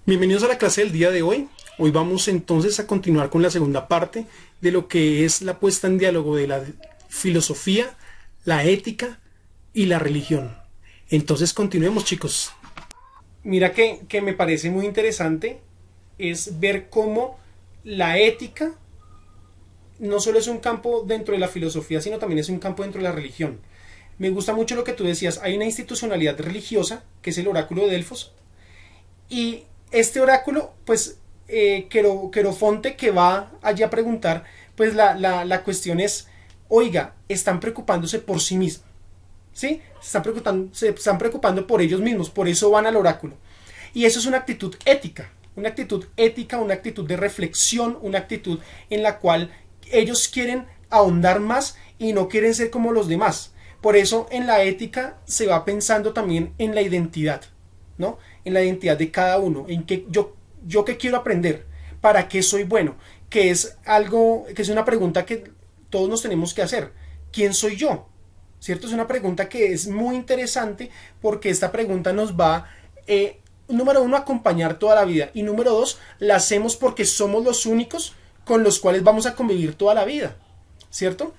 Bienvenidos a la clase del día de hoy. Hoy vamos entonces a continuar con la segunda parte de lo que es la puesta en diálogo de la filosofía, la ética y la religión. Entonces continuemos, chicos. Mira que me parece muy interesante es ver cómo la ética no solo es un campo dentro de la filosofía, sino también es un campo dentro de la religión. Me gusta mucho lo que tú decías. Hay una institucionalidad religiosa, que es el oráculo de Delfos, y este oráculo, pues, Querofonte, que va allí a preguntar, pues la cuestión es, oiga, están preocupándose por sí mismos, ¿sí? Se están preocupando por ellos mismos, por eso van al oráculo. Y eso es una actitud ética, una actitud de reflexión, una actitud en la cual ellos quieren ahondar más y no quieren ser como los demás. Por eso en la ética se va pensando también en la identidad, ¿no? En la identidad de cada uno, en que yo qué quiero aprender, para qué soy bueno, que es algo, que es una pregunta que todos nos tenemos que hacer. ¿Quién soy yo? ¿Cierto? Es una pregunta que es muy interesante porque esta pregunta nos va, número uno, a acompañar toda la vida y número dos, la hacemos porque somos los únicos con los cuales vamos a convivir toda la vida, ¿cierto?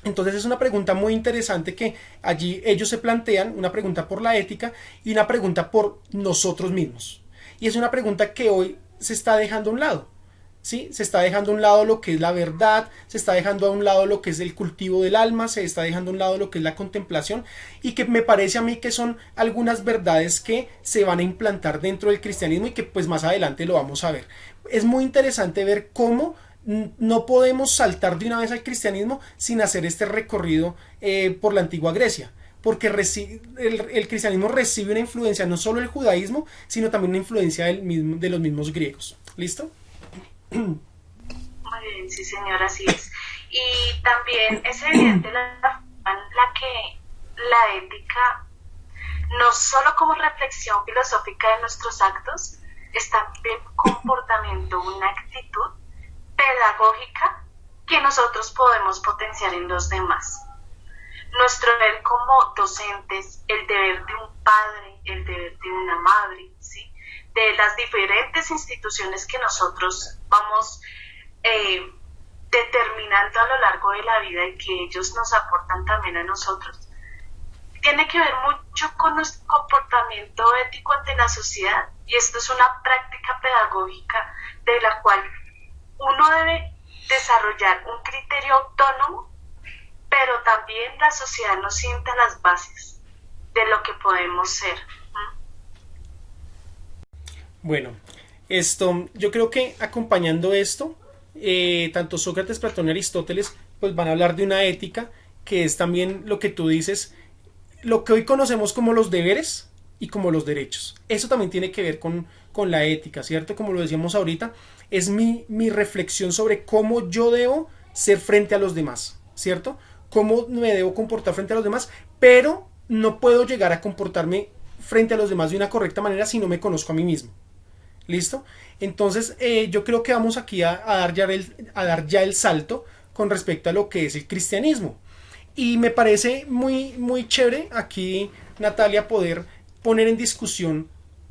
Entonces es una pregunta muy interesante que allí ellos se plantean, una pregunta por la ética y una pregunta por nosotros mismos. Y es una pregunta que hoy se está dejando a un lado, ¿sí? Se está dejando a un lado lo que es la verdad, se está dejando a un lado lo que es el cultivo del alma, se está dejando a un lado lo que es la contemplación y que me parece a mí que son algunas verdades que se van a implantar dentro del cristianismo y que pues más adelante lo vamos a ver. Es muy interesante ver cómo no podemos saltar de una vez al cristianismo sin hacer este recorrido por la antigua Grecia, porque el cristianismo recibe una influencia no solo del judaísmo, sino también una influencia de los mismos griegos. ¿Listo? Muy bien, sí señor, así es. Y también es evidente la forma en la que la ética, no solo como reflexión filosófica de nuestros actos, es también un comportamiento, una actitud pedagógica que nosotros podemos potenciar en los demás. Nuestro deber como docentes, el deber de un padre, el deber de una madre, ¿sí? De las diferentes instituciones que nosotros vamos determinando a lo largo de la vida y que ellos nos aportan también a nosotros, tiene que ver mucho con nuestro comportamiento ético ante la sociedad, y esto es una práctica pedagógica de la cual uno debe desarrollar un criterio autónomo, pero también la sociedad nos sienta las bases de lo que podemos ser. Bueno, yo creo que acompañando esto, tanto Sócrates, Platón y Aristóteles, pues van a hablar de una ética que es también lo que tú dices, lo que hoy conocemos como los deberes y como los derechos. Eso también tiene que ver con la ética, ¿cierto? Como lo decíamos ahorita, es mi reflexión sobre cómo yo debo ser frente a los demás, ¿cierto? Cómo me debo comportar frente a los demás, pero no puedo llegar a comportarme frente a los demás de una correcta manera si no me conozco a mí mismo. ¿Listo? Entonces yo creo que vamos aquí a dar ya el salto con respecto a lo que es el cristianismo. Y me parece muy, muy chévere aquí, Natalia, poder poner en discusión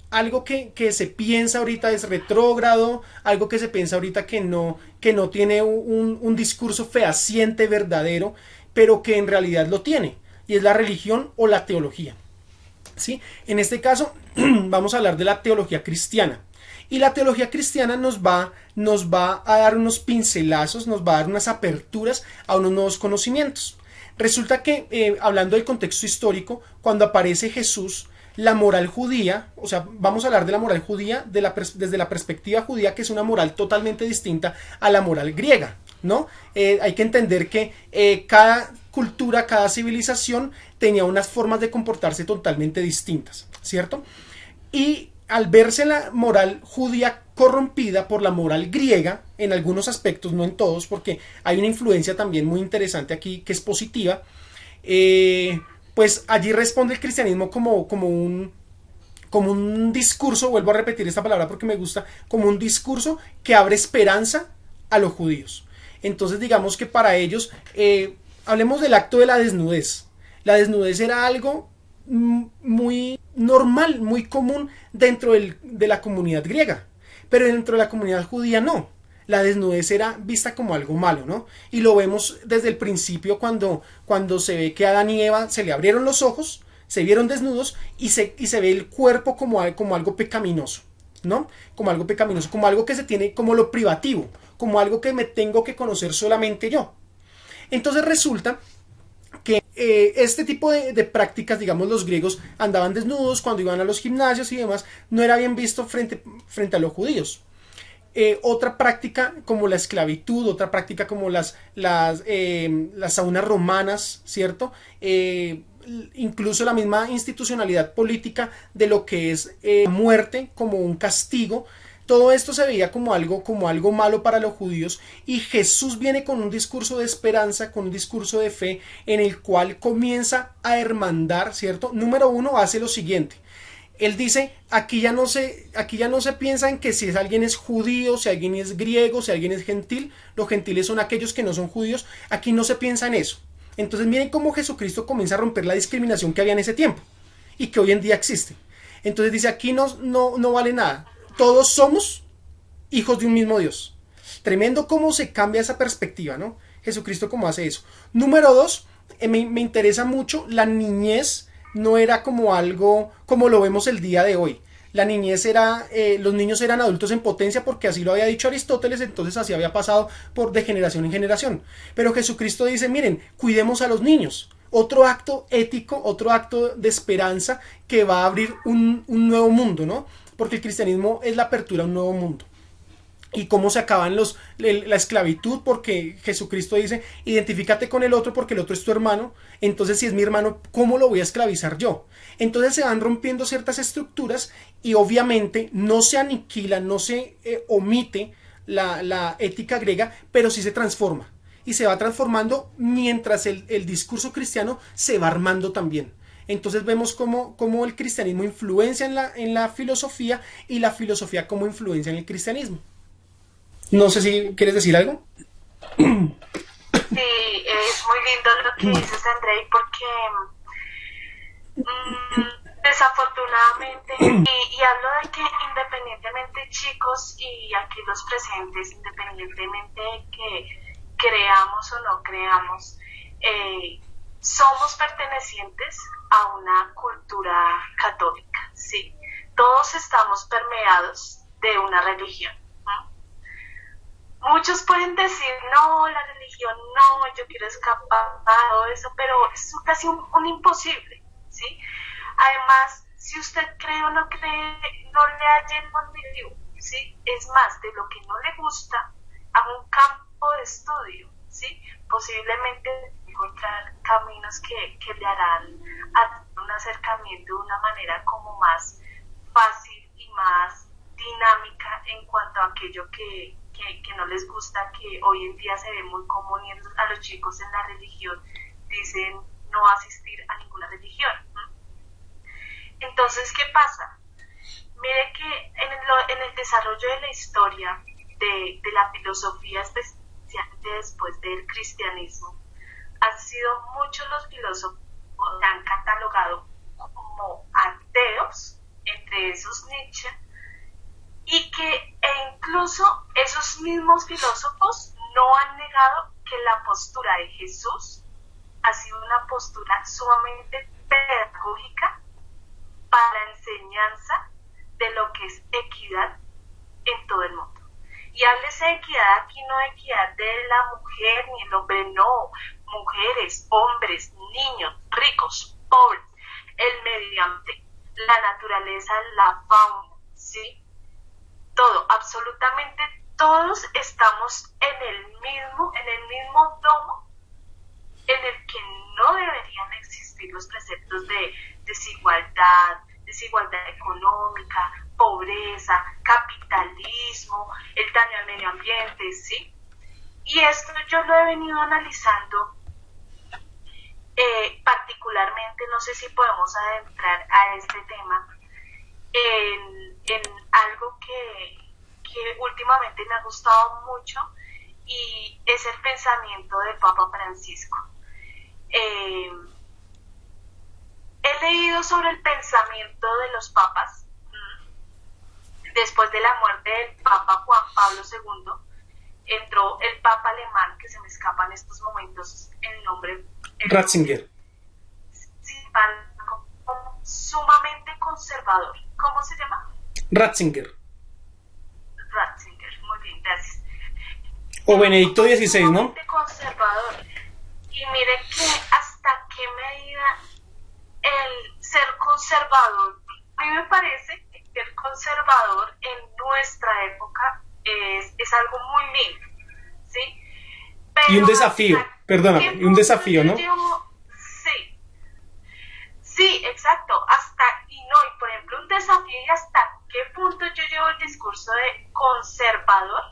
algo que se piensa ahorita es retrógrado, algo que se piensa ahorita que no tiene un discurso fehaciente, verdadero, pero que en realidad lo tiene, y es la religión o la teología. ¿Sí? En este caso vamos a hablar de la teología cristiana. Y la teología cristiana nos va a dar unos pincelazos, nos va a dar unas aperturas a unos nuevos conocimientos. Resulta que, hablando del contexto histórico, cuando aparece Jesús, la moral judía, o sea, vamos a hablar de la moral judía desde la perspectiva judía, que es una moral totalmente distinta a la moral griega, ¿no? Hay que entender que cada cultura, cada civilización tenía unas formas de comportarse totalmente distintas, ¿cierto? Y al verse la moral judía corrompida por la moral griega, en algunos aspectos, no en todos, porque hay una influencia también muy interesante aquí que es positiva, pues allí responde el cristianismo como un discurso, vuelvo a repetir esta palabra porque me gusta, como un discurso que abre esperanza a los judíos. Entonces digamos que para ellos, hablemos del acto de la desnudez. La desnudez era algo muy normal, muy común dentro de la comunidad griega, pero dentro de la comunidad judía no. La desnudez era vista como algo malo, ¿no? Y lo vemos desde el principio cuando se ve que a Adán y Eva se le abrieron los ojos, se vieron desnudos y se ve el cuerpo como algo pecaminoso, ¿no? Como algo pecaminoso, como algo que se tiene como lo privativo, como algo que me tengo que conocer solamente yo. Entonces resulta que este tipo de prácticas, digamos, los griegos andaban desnudos cuando iban a los gimnasios y demás, no era bien visto frente a los judíos. Otra práctica como la esclavitud, otra práctica como las saunas romanas, ¿cierto? Incluso la misma institucionalidad política de lo que es muerte como un castigo. Todo esto se veía como algo malo para los judíos, y Jesús viene con un discurso de esperanza, con un discurso de fe, en el cual comienza a hermandar, ¿cierto? Número uno, hace lo siguiente. Él dice, aquí ya no se piensa en que si alguien es judío, si alguien es griego, si alguien es gentil. Los gentiles son aquellos que no son judíos. Aquí no se piensa en eso. Entonces miren cómo Jesucristo comienza a romper la discriminación que había en ese tiempo y que hoy en día existe. Entonces dice, aquí no vale nada. Todos somos hijos de un mismo Dios. Tremendo cómo se cambia esa perspectiva, ¿no? Jesucristo cómo hace eso. Número dos, me interesa mucho, la niñez no era como algo como lo vemos el día de hoy. La niñez era, los niños eran adultos en potencia porque así lo había dicho Aristóteles, entonces así había pasado de generación en generación. Pero Jesucristo dice, miren, cuidemos a los niños. Otro acto ético, otro acto de esperanza que va a abrir un nuevo mundo, ¿no? Porque el cristianismo es la apertura a un nuevo mundo. Y cómo se acaban la esclavitud, porque Jesucristo dice, identifícate con el otro porque el otro es tu hermano. Entonces, si es mi hermano, ¿cómo lo voy a esclavizar yo? Entonces se van rompiendo ciertas estructuras y obviamente no se aniquila, no se omite la ética griega, pero sí se transforma. Y se va transformando mientras el discurso cristiano se va armando también. Entonces vemos cómo el cristianismo influencia en la filosofía, y la filosofía cómo influencia en el cristianismo. No sé si quieres decir algo. Sí, es muy lindo lo que dices, Andrei, porque desafortunadamente, y hablo de que independientemente, chicos, y aquí los presentes, independientemente de que creamos o no creamos, somos pertenecientes a una cultura católica, ¿sí? Todos estamos permeados de una religión. Muchos pueden decir, no, la religión no, yo quiero escapar de todo eso, pero es casi un imposible, ¿sí? Además, si usted cree o no cree, no le halle el motivo, ¿sí? Es más, de lo que no le gusta, haga un campo de estudio, ¿sí? Posiblemente encontrar caminos que le harán un acercamiento de una manera como más fácil y más dinámica en cuanto a aquello que no les gusta, que hoy en día se ve muy común a los chicos en la religión, dicen no asistir a ninguna religión. Entonces, ¿qué pasa? Mire que en el desarrollo de la historia de la filosofía, especialmente después del cristianismo, han sido muchos los filósofos que han catalogado como ateos, entre esos Nietzsche, y que incluso esos mismos filósofos no han negado que la postura de Jesús ha sido una postura sumamente pedagógica para la enseñanza de lo que es equidad en todo el mundo. Y háblese de equidad aquí, no de equidad de la mujer ni el hombre, no, mujeres, hombres, niños, ricos, pobres, el medio ambiente, la naturaleza, la fauna, ¿sí? Todo, absolutamente todos estamos en el mismo domo en el que no deberían existir los preceptos de desigualdad económica, pobreza, capitalismo, el daño al medio ambiente, ¿sí? Y esto yo lo he venido analizando particularmente, no sé si podemos adentrar a este tema, en algo que últimamente me ha gustado mucho, y es el pensamiento del Papa Francisco. he leído sobre el pensamiento de los papas después de la muerte del Papa Juan Pablo II. Entró el Papa alemán, que se me escapa en estos momentos el nombre. Ratzinger. Sí, sumamente conservador. ¿Cómo se llama? Ratzinger. Ratzinger, muy bien, gracias. O Benedicto XVI, ¿no? Sumamente conservador. Y mire que hasta qué medida el ser conservador, a mí me parece que ser conservador en nuestra época es algo muy lindo, ¿sí? Pero y un desafío, perdóname, y un desafío, ¿no? Sí, sí, exacto, y por ejemplo un desafío y hasta qué punto yo llevo el discurso de conservador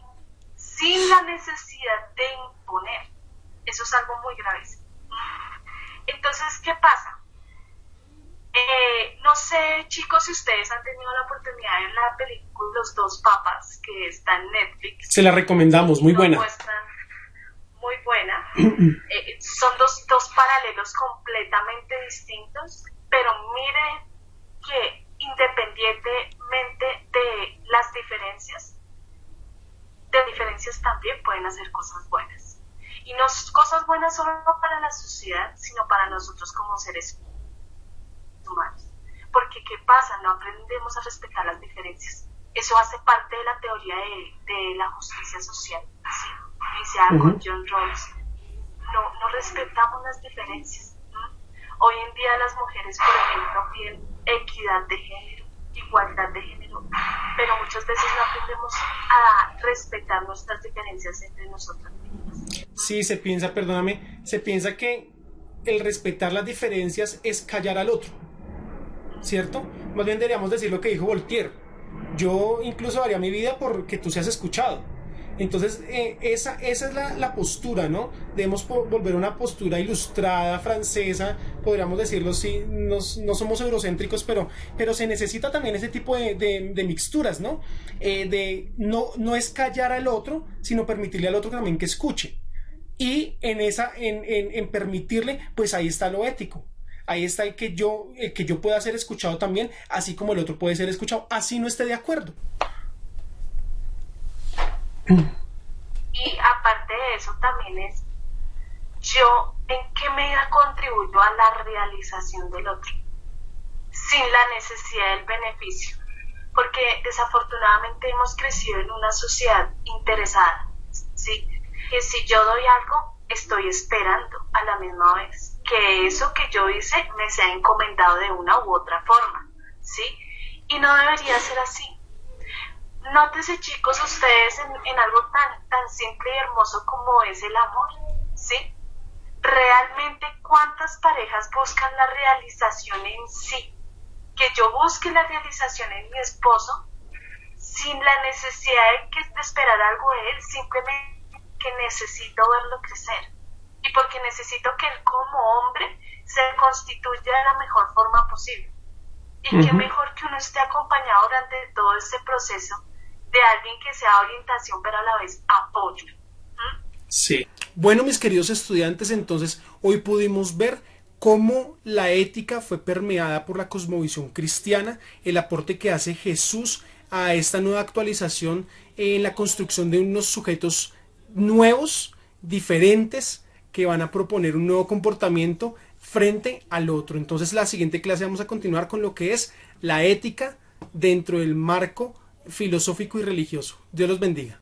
sin la necesidad de imponer. Eso es algo muy grave. Entonces, ¿qué pasa? No sé, chicos, si ustedes han tenido la oportunidad de ver la película Los Dos Papas, que está en Netflix. Se la recomendamos, muy buena. Muy buena. Son dos paralelos completamente distintos, pero mire que independientemente de las diferencias también pueden hacer cosas buenas. Y no cosas buenas solo para la sociedad, sino para nosotros como seres humanos. Porque ¿qué pasa? No aprendemos a respetar las diferencias. Eso hace parte de la teoría de la justicia social, ¿sí? Dice algo John Rawls. No respetamos las diferencias. Hoy en día las mujeres, por ejemplo, piden equidad de género, igualdad de género, pero muchas veces no aprendemos a respetar nuestras diferencias entre nosotras mismas. Sí, se piensa que el respetar las diferencias es callar al otro, ¿cierto? Más bien deberíamos decir lo que dijo Voltaire: yo incluso daría mi vida porque tú seas escuchado. Entonces esa es la postura, ¿no? Debemos volver a una postura ilustrada, francesa, podríamos decirlo, sí, no somos eurocéntricos, pero se necesita también ese tipo de mixturas, ¿no? No es callar al otro, sino permitirle al otro también que escuche. Y en permitirle, pues ahí está lo ético. Ahí está el que yo pueda ser escuchado también, así como el otro puede ser escuchado, así no esté de acuerdo. Y aparte de eso también es yo en qué medida contribuyo a la realización del otro sin la necesidad del beneficio, porque desafortunadamente hemos crecido en una sociedad interesada, ¿sí? Que si yo doy algo estoy esperando a la misma vez que eso que yo hice me sea encomendado de una u otra forma, ¿sí? Y no debería ser así. Nótese, chicos, ustedes en algo tan simple y hermoso como es el amor, ¿sí? Realmente, ¿cuántas parejas buscan la realización en sí? Que yo busque la realización en mi esposo sin la necesidad de esperar algo de él, simplemente que necesito verlo crecer. Y porque necesito que él como hombre se constituya de la mejor forma posible. Y qué mejor que uno esté acompañado durante todo este proceso de alguien que sea orientación pero a la vez apoyo. Sí. Bueno, mis queridos estudiantes, entonces hoy pudimos ver cómo la ética fue permeada por la cosmovisión cristiana, el aporte que hace Jesús a esta nueva actualización en la construcción de unos sujetos nuevos, diferentes, que van a proponer un nuevo comportamiento frente al otro. Entonces, la siguiente clase vamos a continuar con lo que es la ética dentro del marco filosófico y religioso. Dios los bendiga.